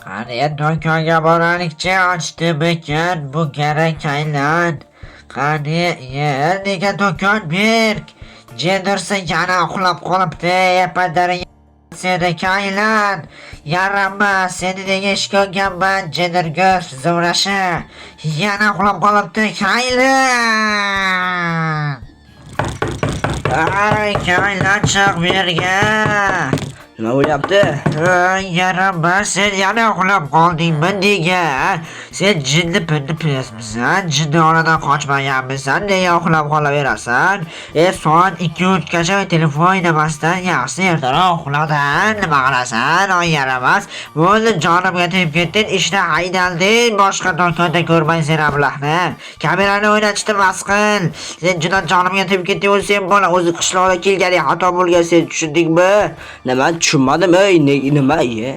Qani do'konga boraylikchi, ochdimikin bu kerak aylan. Qani nega do'kon berk? Jenderson yana uxlab qolibdi, yapadari seniki aylan. Yaramma, seni nega ishga olganman, jendergir zivrashi. Yana uxlab qolibdi, aylan. Ay, aylan chiq bu yerga. Nima bo'lyapti? Yaramba, sen yana uxlab qoldingmi nega? Sen jinni pinni piyasmisan, jinni oradan qochmaganmisan, nega uxlab qolaverasan? Soat 2-3 gacha telefon o'ynamasdan yaxshi ertaroq uxladan, nima qilasan? Oy yaramas, bo'ldi jonimga tegib ketding, ishdan haydalding, boshqa do'konda ko'rmay sen ablahni. Kamerani o'ynatishni bas qil. Sen juda jonimga tegib ketding, sen bola o'zi qishloqqa kelganing xato bo'lgan, sen tushundingmi? Nima tushunmadim, nima ye?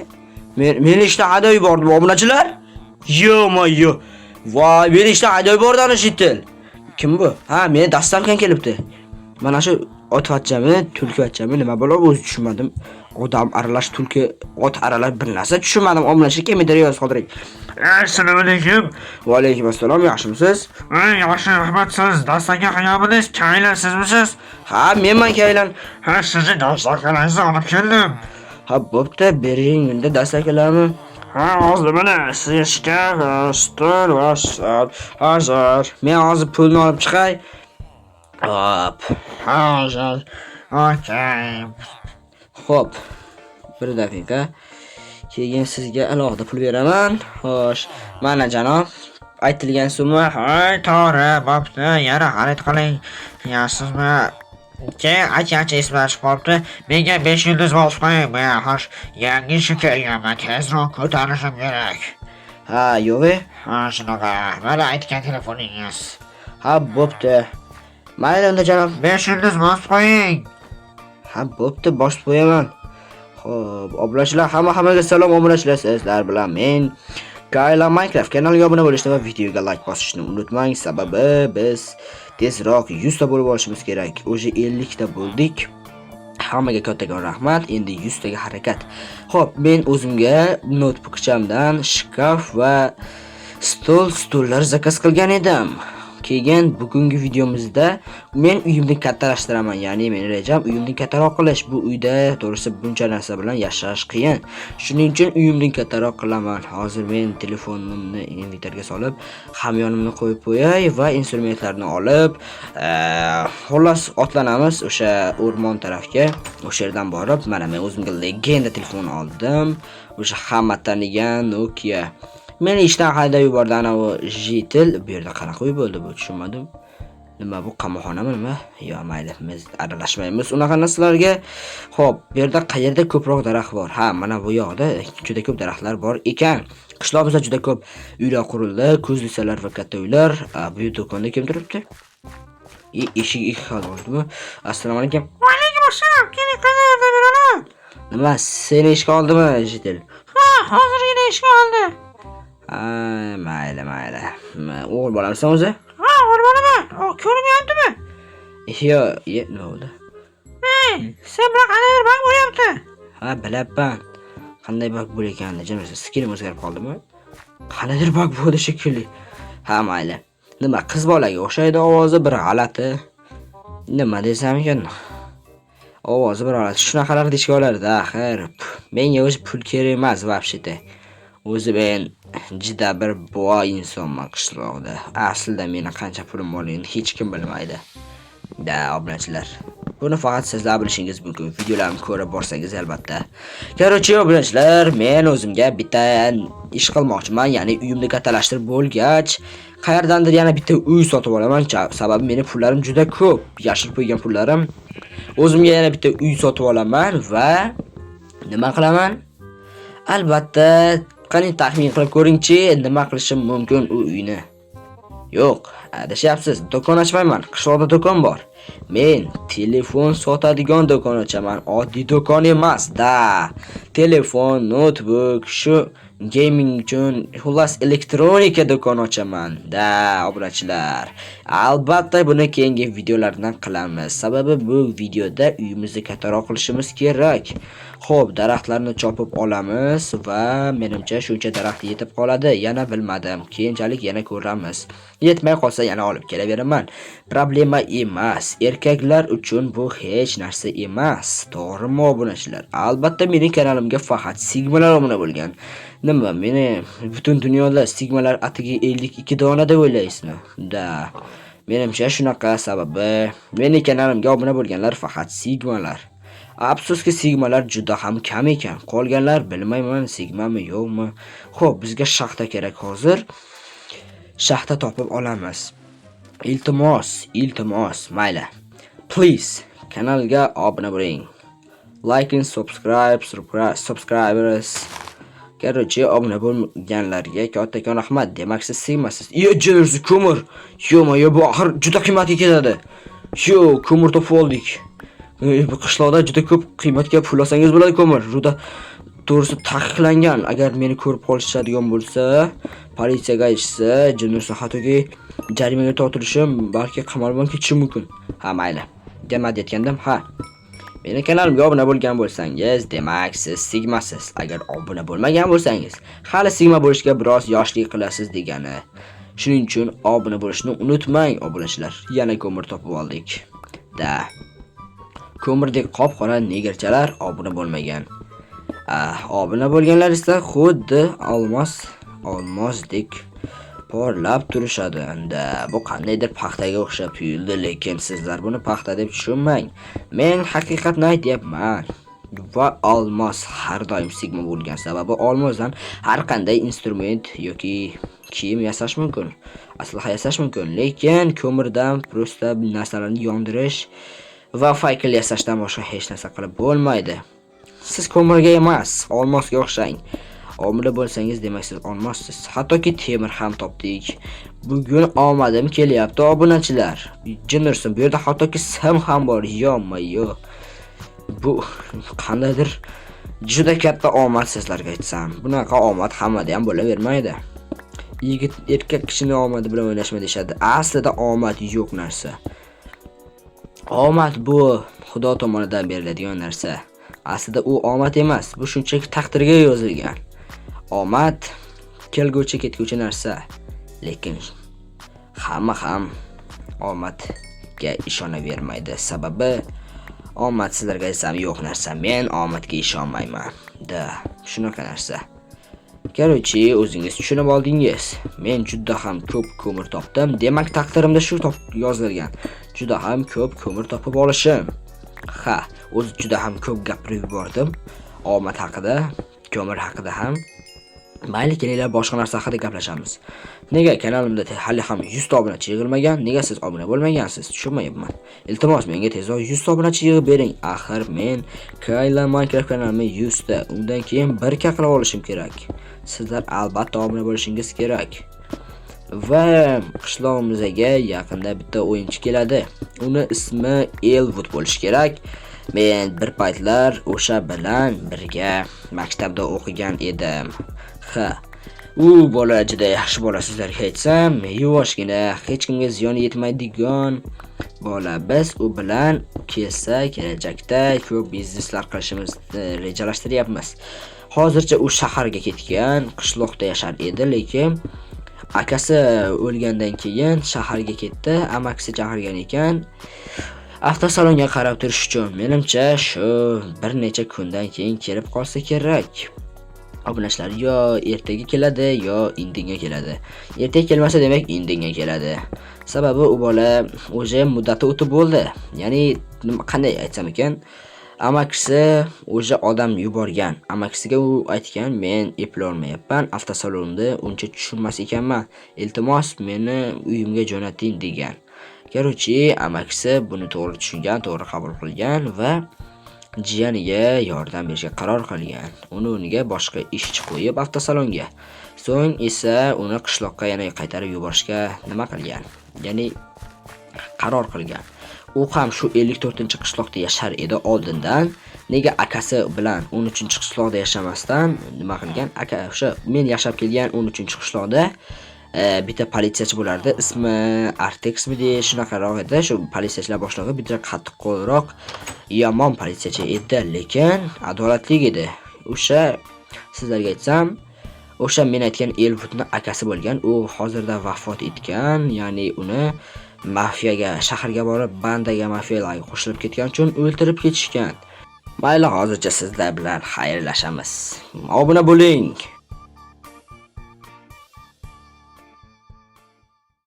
Men ishdan haydab yubordim, obunachilar. Yo. Voy, men ishdan haydab yubordim shitil. Kim bu? Ha, meni dastlabdan kelibdi. Mana shu otvatchami, tulkivachchami nima bo'lib o'zi tushunmadim. Odam aralash, tulki, ot aralash bir narsa tushunmadim. Obunachilik kimdir yoz qoldiring. Assalomu alaykum. Va alaykum assalom, yaxshimisiz? Yaxshi, rahmat. Siz Dastonga qayermisiz? Kaylan sizmisiz? Ha, menman Kaylan. Ha, sizni Dastongalarni olib keldim. Ha, bo'pti, bering unda dastlabkilarni. Ha, hozir mana sizga stol va soat hozir. Men hozir pulni olib chiqay. Hop. Hozir. Okey. Xo'p. Bir daqiqa. Keyin sizga alohida pul beraman. Xo'sh, mana janob, aytilgan summa. Hay, to'g'ri, bo'pti. Yana xarid qiling. Yaxshimizmi? Aka ismlash qolibdi. Menga 5 yulduz olib qo'ying. Men xo'sh, yangi ishga kelganman. Tezroq ko'tarishim kerak. Ha, yo'q. Ha, shunaqa. Mana aytgan telefoningiz. Ha, bo'pti. Mayli unda janob. 5 yulduz bosib qo'ying. Ha, bo'pti, bosib qo'yaman. Xo'p, obunachilar, hammaga salom obunachilar, sizlar bilan men Kaylan Minecraft kanaliga obuna bo'lishni va videoga like bosishni unutmang. Sababi biz tezroq 100 ta bo'lib olishimiz kerak. O'zi 50 ta bo'ldik. Hammaga kattakon rahmat. Endi 100 taga harakat. Xo'p, men o'zimga notebookchamdan shkaf va stollar zakaz qilgan edim. Keyin bugungi videomizda men uyimni kattalashtiraman, ya'ni men rejam uyimni kattaroq qilish. Bu uyda to'g'risi buncha narsa bilan yashash qiyin. Shuning uchun uyimni kattaroq qilaman. Hozir men telefonimni inventarga solib, hamyonimni qo'yib qo'yay va instrumentlarni olib, xullas otlanamiz o'sha o'rmon tarafga. O'sha yerdan borib, mana men o'zimga legenda telefon oldim. O'sha hamma tanigan Nokia. Men ishdan haydab yubordi ana u jitil. Bu yerda qanaqa uy bo'ldi bu, tushunmadim. Nima bu, qamoqxonami nima? Yo, mayli, biz aralashmaymiz unaqa narsalarga. Xo'p, bu yerda qayerda ko'proq daraxt bor? Ha, mana bu yoqda juda ko'p daraxtlar bor ekan. Qishloqimizda juda ko'p uylar qurildi, ko'zlisalar va katta uylar. Bu do'konda kim turibdi? Eshik xal bo'ldimi? Assalomu alaykum. Va alaykum assalom. Keling, qayerda beraman? Nima, seni ishga oldimi jitil? Ha, hozirgina ishga oldi. Mayli. O'g'il bolamisan o'zi? Ha, o'g'il bolaman. O, ko'rmayaptimi? Yo, nima bo'ldi? Sen bilan qanday bak bo'lyapti? Ha, bilaman. Qanday bak bo'layotganini, janob, skinim o'zgarib qoldimi? Qanaydir bak bo'ldi shekilli. Ha, mayli. Nima, qiz bolaga o'xshaydi ovozi bir g'alati. Nima desam ekan? Ovozi bir g'alati. Shunaqalarni ishga olardi, axir. Menga o'zi pul kerak emas, vobsheta. O'zi men juda bir boy insonman qishloqda. Aslida meni qancha pulim borligini hech kim bilmaydi. Obunachilar. Buni faqat sizlar bilishingiz mumkin. Videolarimni ko'rib borsangiz albatta. Qarochi obunachilar, men o'zimga bitta ish qilmoqchiman, ya'ni uyimni kattalashtirib bo'lgach, qayerdandir yana bitta uy sotib olaman. Sababi meni pullarim juda ko'p. Yashil qo'ygan pullarim. O'zimga yana bitta uy sotib olaman va nima qilaman? Albatta, qani taxmin qilib ko'ringchi, nima qilishim mumkin u uyni. Yo'q, adashyapsiz. Do'kon ochmayman. Qishloqda do'kon bor. Men telefon sotadigan do'kon ochaman. Oddiy do'kon emas, telefon, notebook, shu gaming uchun xullas elektronika do'kon ochaman. Obunachilar. Albatta buni keyingi videolardan qilamiz. Sababi bu videoda uyimizni kattaroq qilishimiz kerak. Xo'p, daraxtlarni chopib olamiz va menimcha shuncha daraxt yetib qoladi. Yana bilmadim. Keyinchalik yana ko'ramiz. Yetmay qolsa yana olib kelaveraman. Problema emas. Erkaklar uchun bu hech narsa emas. To'g'rimi, obunachilar? Albatta mening kanalimga faqat sigmalar obuna bo'lgan. Nima, meni butun dunyoda sigmalar atiga 52 dona deb o'ylaysizmi? Da. Menimcha shunaqa, sababi mening kanalimga obuna bo'lganlar faqat sigmalar. Afsuski sigmalar juda ham kam ekan. Qolganlar bilmayman sigmami yo'qmi. Xo'p, bizga shaxta kerak hozir. Shaxta topib olamiz. Iltimos, mayli. Please, kanalga obuna bo'ling. Like and subscribers. Короче, obuna bo'lganlarga kattakon rahmat. Demak, siz sigmasiz. Jinursi ko'mir. Yo, bu axir juda qimmatga ketadi. Yo, ko'mir topib oldik. Bu qishloqda juda ko'p qiymatga pul olsangiz bo'ladi ko'mir. Juda to'g'risi taqiqlangan. Agar meni ko'rib qolishadigan bo'lsa, politsiyaga aytsa, jinursi hattoki jarimaga tortilishim, balki qamalib ketishim mumkin. Ha, mayli. Nima deyotgandim? Ha. Meni kanalimga obuna bo'lgan bo'lsangiz, demak siz sigmasiz. Agar obuna bo'lmagan bo'lsangiz, hali sigma bo'lishga biroz yoshlik qilasiz degani. Shuning uchun obuna bo'lishni unutmang, obunachilar. Yana ko'mir topib oldik. Da. Ko'mirdek qop-qora negerchalar obuna bo'lmagan. Obuna bo'lganlar esa xuddi olmosdek porlab turishadi. Bu qandaydir paxtaga o'xshab tuyuldi, lekin sizlar buni paxta deb tushunmang. Men haqiqatni aytyapman. Va olmos har doim sigma bo'lgan sababi olmosdan har qanday instrument yoki kiyim yasash mumkin. Aslaha yasash mumkin, lekin ko'mirdan prosta narsalarni yondirish va faykl yasashdan boshqa hech narsa qilib bo'lmaydi. Siz ko'mirga emas, olmosga o'xshang. Omila bo'lsangiz, demak siz olmossiz. Hattoki temir ham topdik. Bugun omadim kelyapti, obunachilar. Jinursim, bu yerda hattoki sim ham bor. Yo. Bu qandaydir juda katta omad sizlarga aytsam. Bunaqa omad hammada ham bo'lavermaydi. Yigit erkak kishining omadi bilan o'ynashma deyshadi. Aslida omad yo'q narsa. Omad bu Xudo tomonidan beriladigan narsa. Aslida u omad emas, bu shunchaki taqdirga yozilgan. Omad kelguchi ketguchi narsa. Lekin hamma ham omadga ishonavermaydi. Sababi omad sizlarga desam yo'q narsa. Men omadga ishonmayman. Da, shunaqa narsa. Короче, o'zingiz tushunib oldingiz. Men juda ham ko'p ko'mir topdim. Demak, taqdirimda shu yozilgan. Juda ham ko'p ko'mir topib olishim. Ha, o'zi juda ham ko'p gapirib yubordim. Omad haqida, ko'mir haqida ham. Mayli, kelinglar boshqa narsa haqida gaplashamiz. Nega kanalimda hali ham 100 ta obunachi yig'ilmagan? Nega siz obuna bo'lmagansiz? Tushunmayapman. Iltimos, menga tezroq 100 ta obunachi yig'ib bering. Axir men Kayla Minecraft kanalimni 100 ta, undan keyin 1K qilib olishim kerak. Sizlar albatta obuna bo'lishingiz kerak. Va qishlog'imizga yaqinda bitta o'yinchi keladi. Uni ismi Elwood bo'lishi kerak. Men bir paytlar o'sha bilan birga maktabda o'qigan edim. Ha, u bola juda yaxshi bola, sizlarga aytsam, yuvoshgina, hech kimga ziyon yetmaydigan bola. Biz u bilan kelsa kelajakda ko'p bizneslar qilishimizni rejalashtiryapmiz. Hozircha u shaharga ketgan, qishloqda yashar edi, lekin akasi o'lgandan keyin shaharga ketdi. Amakisi chaqirgan ekan avtosalonga qarab turish uchun. Menimcha shu bir necha kundan keyin kelib qolsa kerak. Obunachilar yo ertaga keladi, yo indinga keladi. Ertaga kelmasa, demak indinga keladi. Sababi u bola o'sha muddati o'tib bo'ldi. Ya'ni qanday aytsam ekan, amakisi o'sha odam yuborgan. Amakisiga u aytgan, men eplolmayapman, avtosalonda uncha tushunmas ekanman. Iltimos, meni uyimga jo'nating degan. Короче, amakisi buni to'g'ri tushungan, to'g'ri qabul qilgan va jiyaniga yordam berishga qaror qilgan. Uni o'rniga boshqa ishchi qo'yib avtosalonga. So'ng esa uni qishloqqa yana qaytarib yuborishga nima qilgan? Ya'ni qaror qilgan. U ham shu 54-qishloqda yashar edi oldindan. Nega akasi bilan 13-qishloqda yashamasdan nima qilgan? Aka o'sha men yashab kelgan 13-qishloqda bitta politsiyachi bo'lardi. Ismi Artexmi deya shunaqaroq edi. Shu politsiyachilar boshlig'i bitta qattiqqo'lroq, yomon politsiyachi edi, lekin adolatli edi. O'sha sizlarga aytsam, o'sha men aytgan Elwoodning akasi bo'lgan. U hozirda vafot etgan, ya'ni uni mafiyaga, shaharga borib, bandaga, mafiyalarga qo'shilib ketgan uchun o'ldirib ketishgan. Mayli, hozircha sizlar bilan xayrlashamiz. Obuna bo'ling.